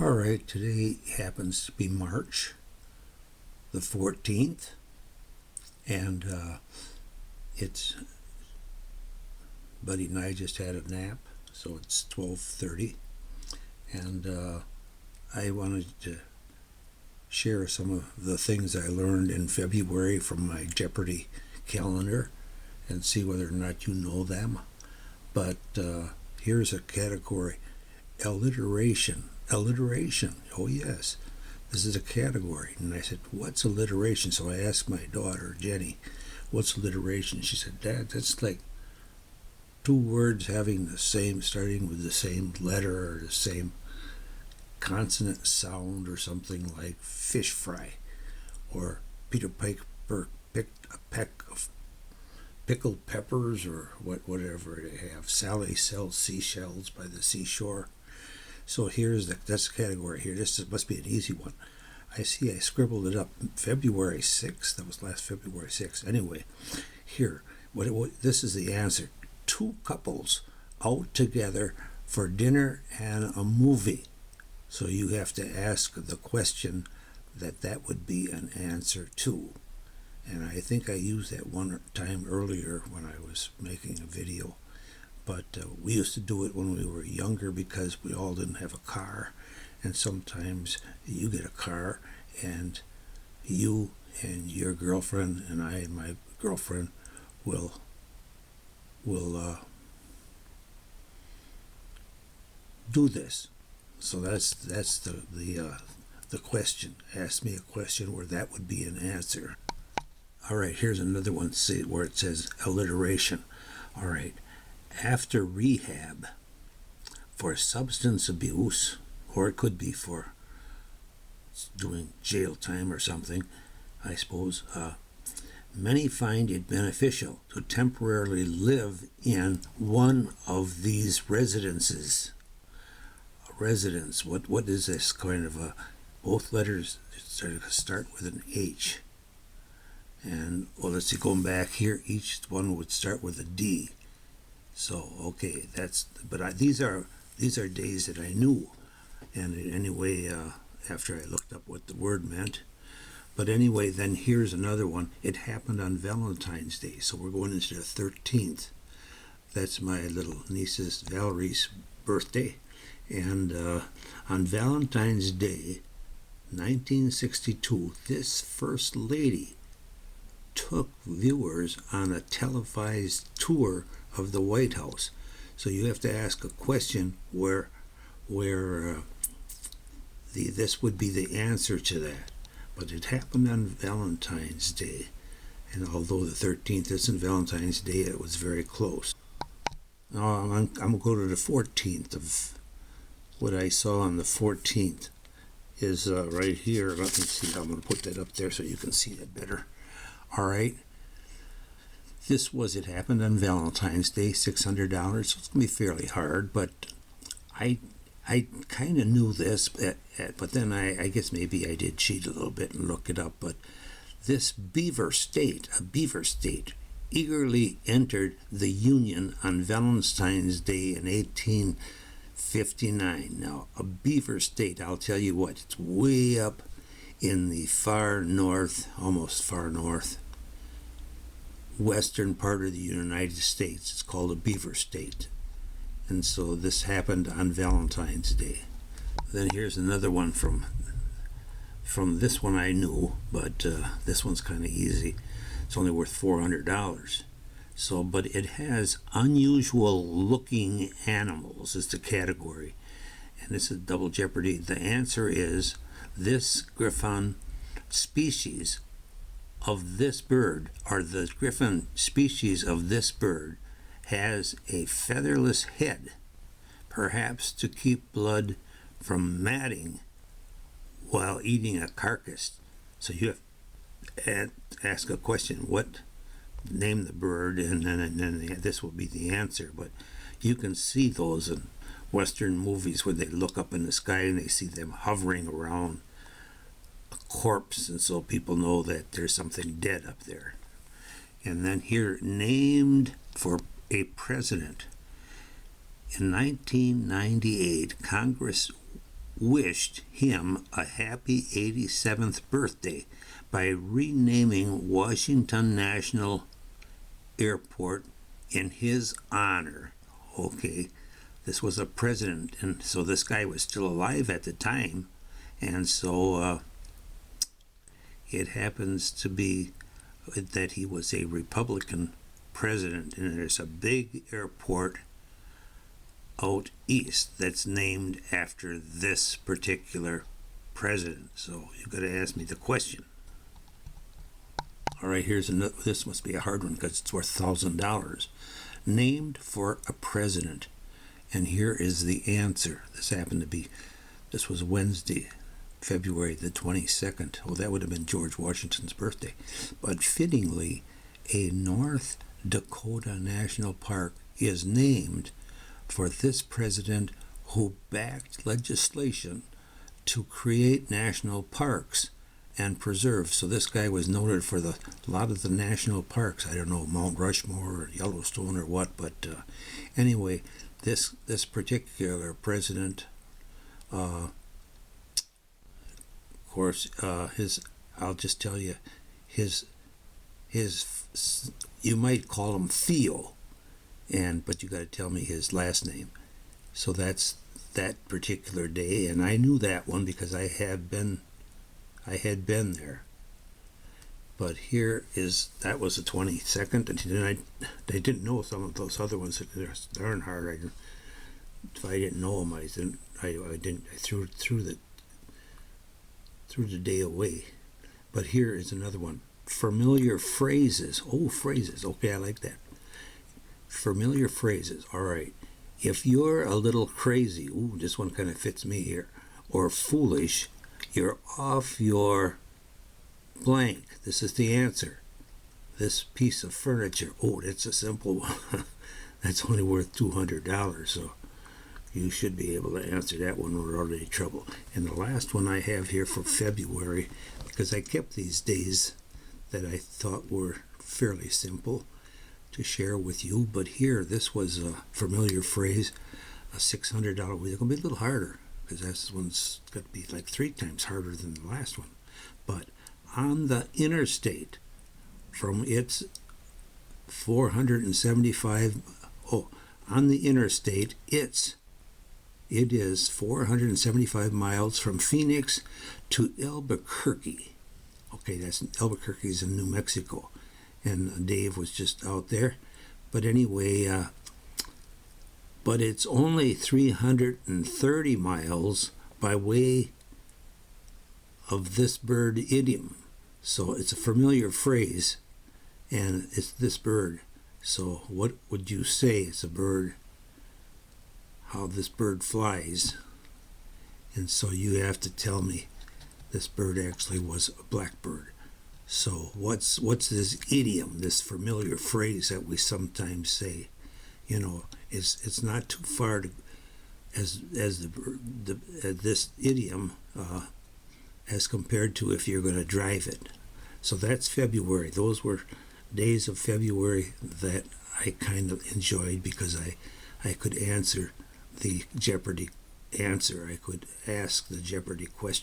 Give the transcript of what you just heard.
All right, today happens to be March the 14th, and it's Buddy and I just had a nap, so it's 12:30, and I wanted to share some of the things I learned in February from my Jeopardy calendar and see whether or not you know them. But here's a category: alliteration. Alliteration. Oh, yes. This is a category. And I said, what's alliteration? So I asked my daughter, Jenny, what's alliteration? She said, Dad, that's like two words having the same, starting with the same letter or the same consonant sound, or something like fish fry, or Peter Piper picked a peck of pickled peppers, or whatever they have. Sally sells seashells by the seashore. So that's the category here. This must be an easy one. I scribbled it up. February 6th. That was last February 6th. Anyway, here. This is the answer. Two couples out together for dinner and a movie. So you have to ask the question that would be an answer to. And I think I used that one time earlier when I was making a video. But we used to do it when we were younger because we all didn't have a car. And sometimes you get a car, and you and your girlfriend and I and my girlfriend will do this. So that's the question. Ask me a question where that would be an answer. All right, here's another one. See where it says alliteration. All right. After rehab for substance abuse, or it could be for doing jail time or something, I suppose, many find it beneficial to temporarily live in one of these residences. A residence, what is this kind of a, both letters start with an H. And, well, let's see, going back here, each one would start with a D. So, okay, these are days that I knew, and anyway, after I looked up what the word meant. But anyway, then here's another one. It happened on Valentine's Day, so we're going into the 13th. That's my little niece's, Valerie's, birthday. And on Valentine's Day, 1962, this first lady took viewers on a televised tour of the White House. So you have to ask a question where this would be the answer to that. But it happened on Valentine's Day, and although the 13th isn't Valentine's Day, it was very close. Now I'm going to go to the 14th. Of what I saw on the 14th is right here. Let me see. I'm going to put that up there so you can see that better. All right. It happened on Valentine's Day, $600. So it's going to be fairly hard, but I kind of knew this, but then I guess maybe I did cheat a little bit and look it up. But this beaver state, eagerly entered the Union on Valentine's Day in 1859. Now, a beaver state, I'll tell you what, it's way up in the far north, almost far north, western part of the United States. It's called a beaver state. And so this happened on Valentine's Day. Then here's another one from this one I knew, but this one's kind of easy. It's only worth $400. So, but it has unusual looking animals is the category. And this is Double Jeopardy. The answer is this griffon species of this bird, or the griffon species of this bird, has a featherless head, perhaps to keep blood from matting while eating a carcass. So you have to ask a question, name the bird, and then this will be the answer. But you can see those in Western movies where they look up in the sky and they see them hovering around a corpse, and so people know that there's something dead up there. And then here, named for a president. In 1998, Congress wished him a happy 87th birthday by renaming Washington National Airport in his honor. Okay, this was a president, and so this guy was still alive at the time, and so it happens to be that he was a Republican president, and there's a big airport out east that's named after this particular president. So you got to ask me the question. All right, here's another. This must be a hard one because it's worth $1,000. Named for a president, and here is the answer. This was Wednesday, February the 22nd. Well, that would have been George Washington's birthday. But fittingly, a North Dakota National Park is named for this president who backed legislation to create national parks and preserves. So this guy was noted for a lot of the national parks. I don't know, Mount Rushmore or Yellowstone or what, but anyway, this particular president, of course, I'll just tell you, his you might call him Theo, but you got to tell me his last name. So that's that particular day, and I knew that one because I had been there. But that was the 22nd, and then I didn't know some of those other ones. They're darn hard. If I didn't know them, I threw the day away. But here is another one. Familiar phrases. Oh, phrases. Okay, I like that. Familiar phrases. All right. If you're a little crazy, ooh, this one kind of fits me here, or foolish, you're off your blank. This is the answer. This piece of furniture. Oh, that's a simple one. That's only worth $200, so you should be able to answer that one without any trouble. And the last one I have here for February, because I kept these days that I thought were fairly simple to share with you, but here, this was a familiar phrase, a $600. They're going to be a little harder, because this one's got to be like 3 times harder than the last one. But on the interstate, from its 475, on the interstate, it is 475 miles from Phoenix to Albuquerque. Okay, Albuquerque's in New Mexico, and Dave was just out there. But anyway, but it's only 330 miles by way of this bird idiom. So it's a familiar phrase, and it's this bird. So what would you say? It's a bird, how this bird flies. And so you have to tell me this bird actually was a blackbird. So what's this idiom, this familiar phrase that we sometimes say? You know, it's not too far to, as this idiom as compared to if you're going to drive it. So that's February. Those were days of February that I kind of enjoyed because I could answer the Jeopardy answer. I could ask the Jeopardy question.